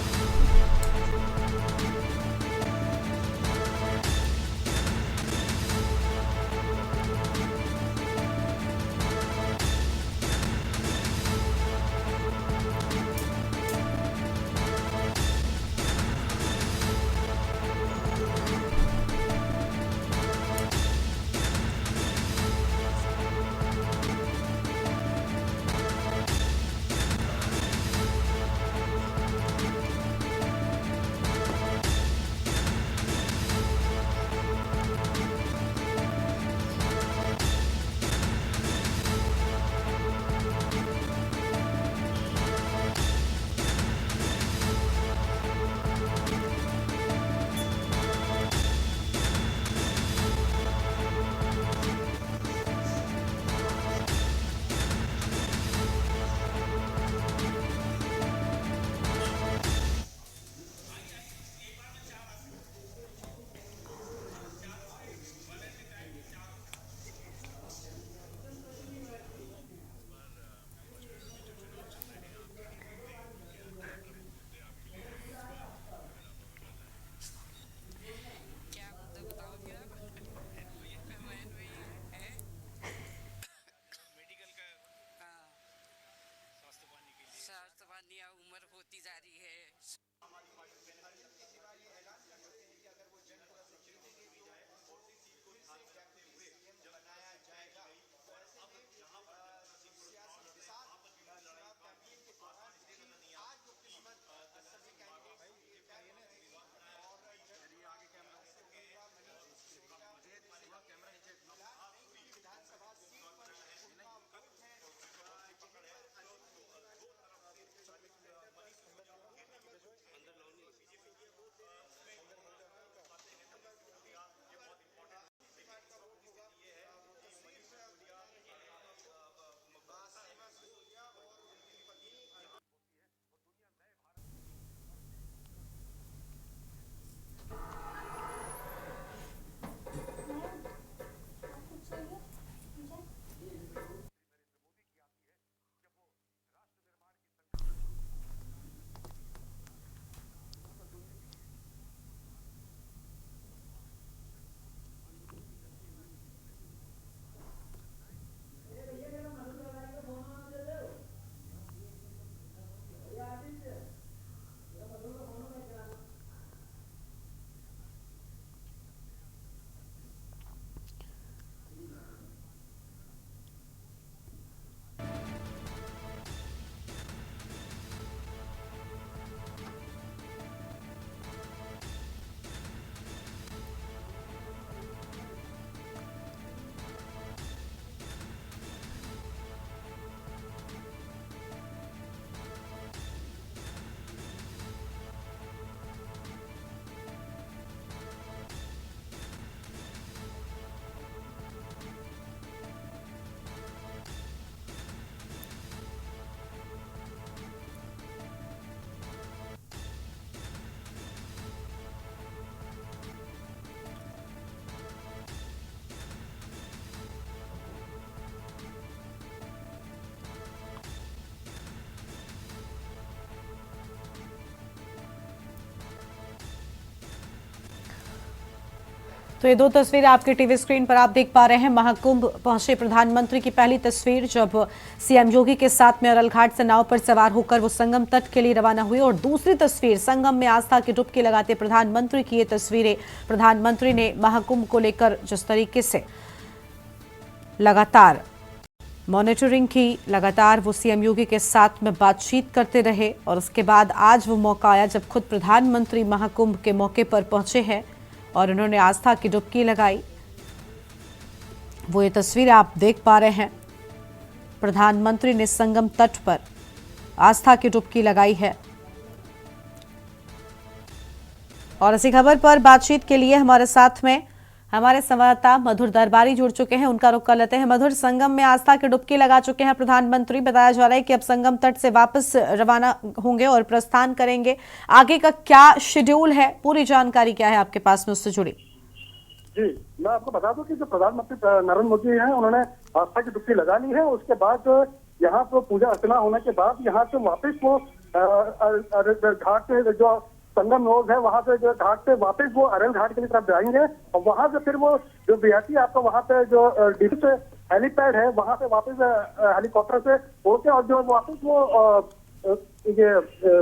S8: उम्र होती जा रही है।
S2: तो ये दो तस्वीरें आपके टीवी स्क्रीन पर आप देख पा रहे हैं। महाकुंभ पहुंचे प्रधानमंत्री की पहली तस्वीर जब सीएम योगी के साथ में अरल घाट से नाव पर सवार होकर वो संगम तट के लिए रवाना हुए, और दूसरी तस्वीर संगम में आस्था की डुबकी लगाते प्रधानमंत्री की। ये तस्वीरें प्रधानमंत्री ने महाकुंभ को लेकर जिस तरीके से लगातार मॉनिटरिंग की, लगातार वो सीएम योगी के साथ में बातचीत करते रहे, और उसके बाद आज वो मौका आया जब खुद प्रधानमंत्री महाकुंभ के मौके पर पहुंचे हैं और उन्होंने आस्था की डुबकी लगाई। वो ये तस्वीरें आप देख पा रहे हैं। प्रधानमंत्री ने संगम तट पर आस्था की डुबकी लगाई है। और इसी खबर पर बातचीत के लिए हमारे साथ में हमारे संवाददाता मधुर दरबारी जुड़ चुके हैं, उनका रुख कर लेते हैं। मधुर, संगम में आस्था की डुबकी लगा चुके हैं प्रधानमंत्री। बताया जा रहा है कि अब संगम तट से वापस रवाना होंगे और प्रस्थान करेंगे। आगे का क्या शेड्यूल है, पूरी जानकारी क्या है आपके पास में उससे जुड़ी?
S9: जी, मैं आपको बता दूं कि जो प्रधानमंत्री नरेंद्र मोदी हैं, उन्होंने आस्था की डुबकी लगा ली है। उसके बाद यहाँ पर पूजा अर्चना होने के बाद यहाँ से वापस वो घाट से जो संगम रोड है वहां से जो घाट से वापस वो अरल घाट की तरफ जाएंगे, और वहां से फिर वो जो बीआरटी आपका वहां पे जो डीपी से हेलीपैड है वहां से वापस हेलीकॉप्टर से होके और जो वापस वो ये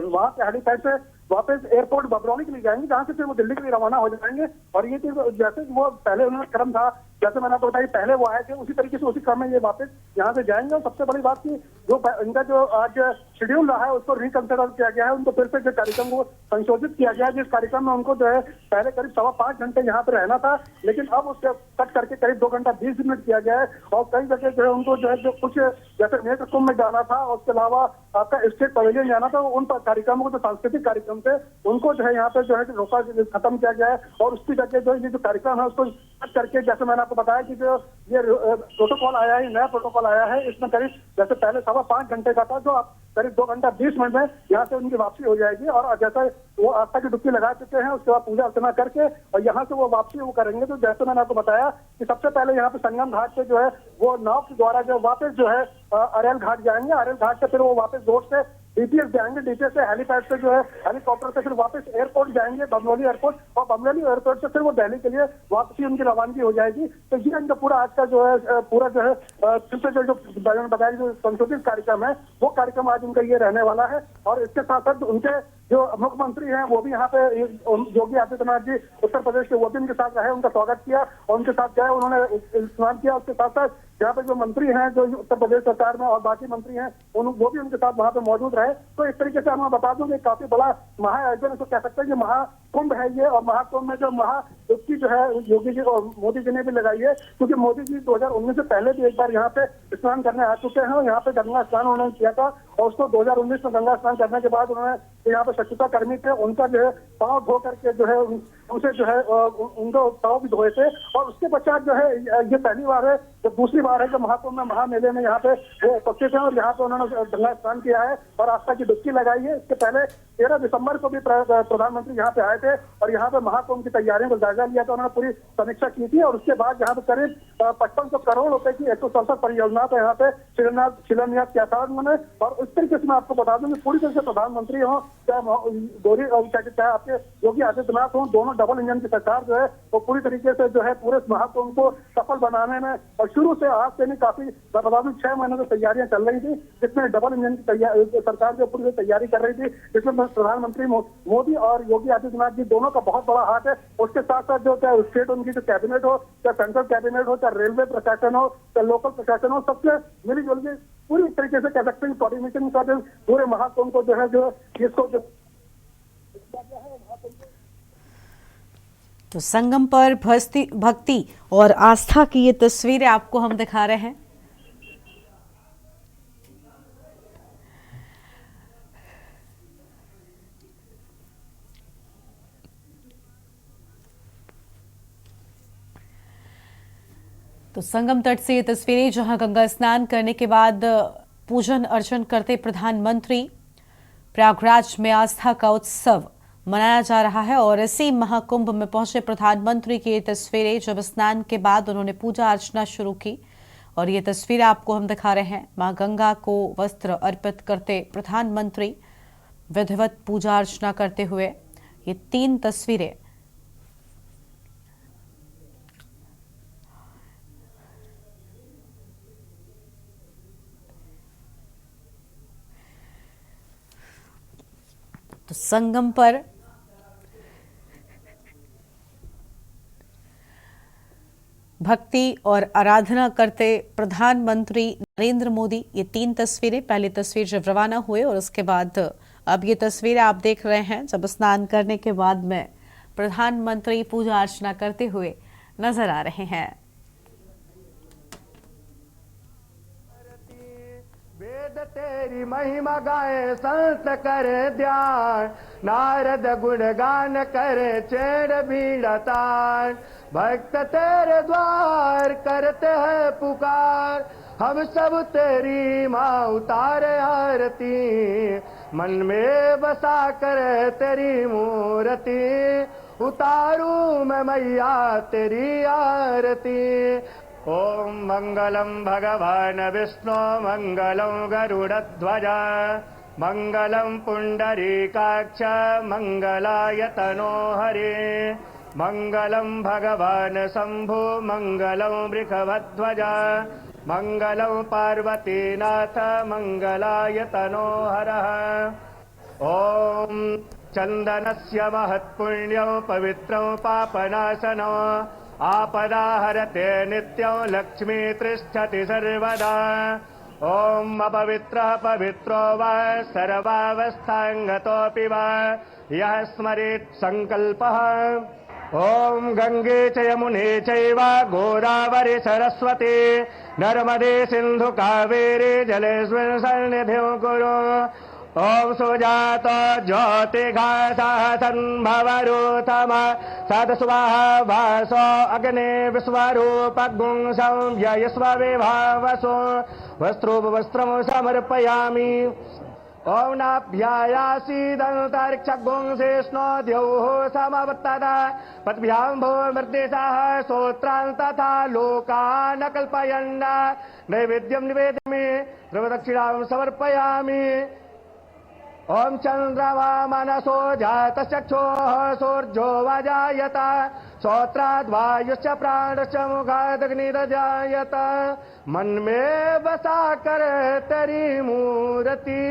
S9: वहां से हेलीपैड से वापस एयरपोर्ट बबरौनी के लिए जाएंगे, जहां से फिर वो दिल्ली के लिए रवाना हो जाएंगे। और ये चीज जैसे वो पहले उन्होंने क्रम था, जैसे मैंने आपको बताया पहले वो आए थे, उसी तरीके से उसी क्रम में ये वापस यहाँ से जाएंगे। और सबसे बड़ी बात की जो इनका जो आज शेड्यूल रहा है उसको रिकंसिडर किया गया है, उनको फिर से जो कार्यक्रम को संशोधित किया गया है, जिस कार्यक्रम में उनको जो है पहले करीब 5.25 घंटे यहाँ पे रहना था, लेकिन अब उससे कट करके करीब 2 घंटा 20 मिनट किया गया है। और कई जगह जो है उनको जो है जो कुछ जैसे नेत्र कुंभ में जाना था और उसके अलावा आपका स्टेट पवेलियन जाना था, उन कार्यक्रमों को जो सांस्कृतिक कार्यक्रम थे उनको जो है यहाँ पे जो है रोका खत्म किया गया है। और उसकी जगह जो ये जो कार्यक्रम है उसको कट करके, जैसे मैंने आपको बताया कि जो ये प्रोटोकॉल आया है, नया प्रोटोकॉल आया है, इसमें करीब जैसे पहले 5.25 घंटे का था, जो आप करीब 2 घंटा 20 मिनट में यहाँ से उनकी वापसी हो जाएगी। और जैसे वो आस्था की डुबकी लगा चुके हैं, उसके बाद पूजा अर्चना करके और यहाँ से वो वापसी वो करेंगे। तो जैसे मैंने आपको बताया कि सबसे पहले यहाँ पे संगम घाट से जो है वो नाव के द्वारा जो वापस जो है अरल घाट जाएंगे। अरल घाट से फिर वो वापस रोड से डीपीएस जाएंगे, डीपीएस से हेलीपैड से जो है हेलीकॉप्टर से फिर वापस एयरपोर्ट जाएंगे, बमरोली एयरपोर्ट, और बमरोली एयरपोर्ट से फिर वो दिल्ली के लिए वापसी उनकी रवानगी हो जाएगी। तो ये इनका पूरा आज का जो है पूरा जो है फिर से जो बताया जो संशोधित कार्यक्रम है वो कार्यक्रम आज उनका ये रहने वाला है। और इसके साथ साथ उनके जो मुख्यमंत्री हैं वो भी यहाँ पे योगी आदित्यनाथ जी उत्तर प्रदेश के, वो भी उनके साथ रहे, उनका स्वागत किया और उनके साथ गए, उन्होंने स्नान किया। उसके साथ साथ यहाँ पे जो मंत्री हैं जो उत्तर प्रदेश सरकार में और बाकी मंत्री हैं वो भी उनके साथ वहाँ पे मौजूद रहे। तो इस तरीके से हम बता दूं कि काफी बड़ा महाआयोजन इसको कह सकते हैं कि महाकुंभ है ये। और महाकुंभ में जो डुबकी जो है योगी जी और मोदी जी ने भी लगाई है, क्योंकि मोदी जी 2019 से पहले भी एक बार यहाँ पे स्नान करने आ चुके हैं। यहाँ पे गंगा स्नान उन्होंने किया था और उसको 2019 में गंगा स्नान करने के बाद उन्होंने यहाँ पे स्वच्छता कर्मी थे, उनका जो है पाँव धो करके जो है उनसे जो है उनको पाँव भी धोए थे। और उसके पश्चात जो है ये पहली बार है, जो दूसरी बार है जो महाकुंभ में महामेले में यहाँ पे वो उपस्थित है और यहाँ पे उन्होंने गंगा स्नान किया है और आस्था की डुबकी लगाई है। इसके पहले 13 दिसंबर को भी प्रधानमंत्री यहाँ पे आए थे और यहाँ पे महाकुंभ की तैयारियों का जायजा लिया था, उन्होंने पूरी समीक्षा की थी। और उसके बाद यहाँ पे करीब 5500 करोड़ रुपए की 167 परियोजना पे यहाँ पे शिलान्यास किया था उन्होंने। और इस तरीके से मैं आपको बता दूं कि पूरी तरह से प्रधानमंत्री हो चाहे गौरी चाहे आपके योगी आदित्यनाथ हो, दोनों डबल इंजन की सरकार जो है वो पूरी तरीके से जो है पूरे महाकुंभ को सफल बनाने में, और शुरू से आज से नहीं काफी बता दूं 6 महीने से तैयारियां चल रही थी, जिसमें डबल इंजन की सरकार जो पूरी तैयारी कर रही थी, जिसमें प्रधानमंत्री मोदी और योगी आदित्यनाथ जी दोनों का बहुत बड़ा हाथ है। उसके साथ साथ जो चाहे स्टेट उनकी जो कैबिनेट हो, चाहे सेंट्रल कैबिनेट हो, चाहे रेलवे प्रशासन हो, चाहे लोकल प्रशासन हो, सबसे मिलीजुल के पूरी तरीके से कह सकते हैं कोऑर्डिनेशन का जो पूरे महाकुंभ को जो है जो इसको जो
S2: तो संगम पर भक्ति और आस्था की ये तस्वीरें आपको हम दिखा रहे हैं। तो संगम तट से ये तस्वीरें जहां गंगा स्नान करने के बाद पूजन अर्चन करते प्रधानमंत्री, प्रयागराज में आस्था का उत्सव मनाया जा रहा है और इसी महाकुंभ में पहुंचे प्रधानमंत्री की ये तस्वीरें जब स्नान के बाद उन्होंने पूजा अर्चना शुरू की। और ये तस्वीरें आपको हम दिखा रहे हैं, मां गंगा को वस्त्र अर्पित करते प्रधानमंत्री विधिवत पूजा अर्चना करते हुए। ये 3 तस्वीरें तो संगम पर भक्ति और आराधना करते प्रधानमंत्री नरेंद्र मोदी, ये 3 तस्वीरें, पहली तस्वीर जब रवाना हुए और उसके बाद अब ये तस्वीरें आप देख रहे हैं जब स्नान करने के बाद में प्रधानमंत्री पूजा अर्चना करते हुए नजर आ रहे हैं।
S5: वेद तेरी महिमा गाए संत करे ध्यान, नारद गुणगान करे चेड़ भीड़तान, भक्त तेरे द्वार करते हैं पुकार, हम सब तेरी माँ उतारे आरती, मन में बसा कर तेरी मूर्ति, उतारू मैं मैया तेरी आरती। ओम मंगलम भगवान विष्णु मंगलम गरुड़ध्वज मंगलम पुंडरीकाक्ष मंगलाय तनो हरे, मंगलम भगवान शंभु मंगलम वृषभध्वज मंगलम पार्वतीनाथ मंगलाय तनो हरः। ओम चंदनस्य महत्पुण्यं पवित्रं पापनाशनं, आपदा हरते नित्यं लक्ष्मी तिष्ठति सर्वदा। ओम अपवित्रः पवित्रो वा सर्वावस्थांगतोऽपि वा यः स्मरेत् संकल्पः। ओम गंगे च यमुने चैव गोदावरी सरस्वती नर्मदे सिंधु कावेरी जलेस्मिन् सन्निधिं कुरु। ओम सुजात ज्योतिघासः संभवरूथम सदस्वाहा भासो अग्ने विश्वरूपगुं संव्ययस्व विभावसो वस्त्रोपवस्त्रं समर्पयामि। ओम नाभ्यायासीदन्तरिक्षगुं शेष्णो द्यौः समवर्तत पद्भ्यां भूमर्देशः श्रोत्रान् तथा लोकान् कल्पयन् नैवेद्यं निवेदयामि द्रवदक्षिणां समर्पयामि। ओम चंद्रमा मनसो जातचक्षुः सूर्यो वजायत श्रोत्राद्वायुश्च प्राणश्च मुखादग्निर्जायत, मन में बसा कर तेरी मूर्ति,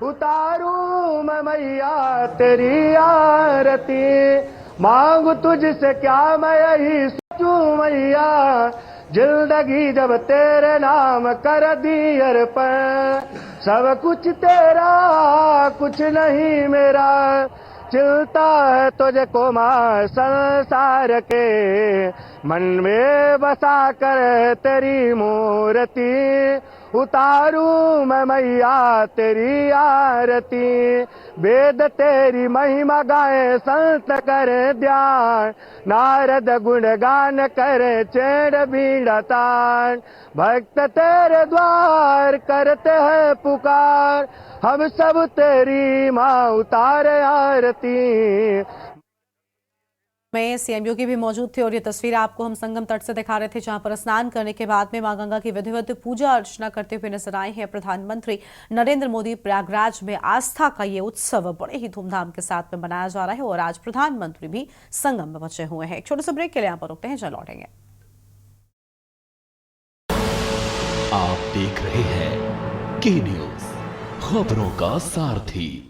S5: उतारू मैं मैया तेरी आरती, मांगू तुझसे क्या मैं यही सोचूं मैया, जिंदगी जब तेरे नाम कर दी अर्पण, सब कुछ तेरा कुछ नहीं मेरा, चिलता है तुझको माँ संसार के, मन में बसा कर तेरी मूर्ति, उतारू मैं मैया तेरी आरती, वेद तेरी महिमा गाए संत करे ध्यान, नारद गुणगान करे चेड़ भीड़तान, भक्त तेरे द्वार करते हैं पुकार, हम सब तेरी माँ उतारे आरती।
S2: में सीएम योगी भी मौजूद थे और ये तस्वीर आपको हम संगम तट से दिखा रहे थे जहां पर स्नान करने के बाद में मां गंगा की विधिवत पूजा अर्चना करते हुए नजर आए हैं प्रधानमंत्री नरेंद्र मोदी। प्रयागराज में आस्था का ये उत्सव बड़े ही धूमधाम के साथ में मनाया जा रहा है और आज प्रधानमंत्री भी संगम में पहुंचे हुए हैं। एक छोटे से ब्रेक के लिए यहाँ पर रुकते हैं, चल लौटेंगे।
S6: आप देख रहे हैं के न्यूज, खबरों का सारथी।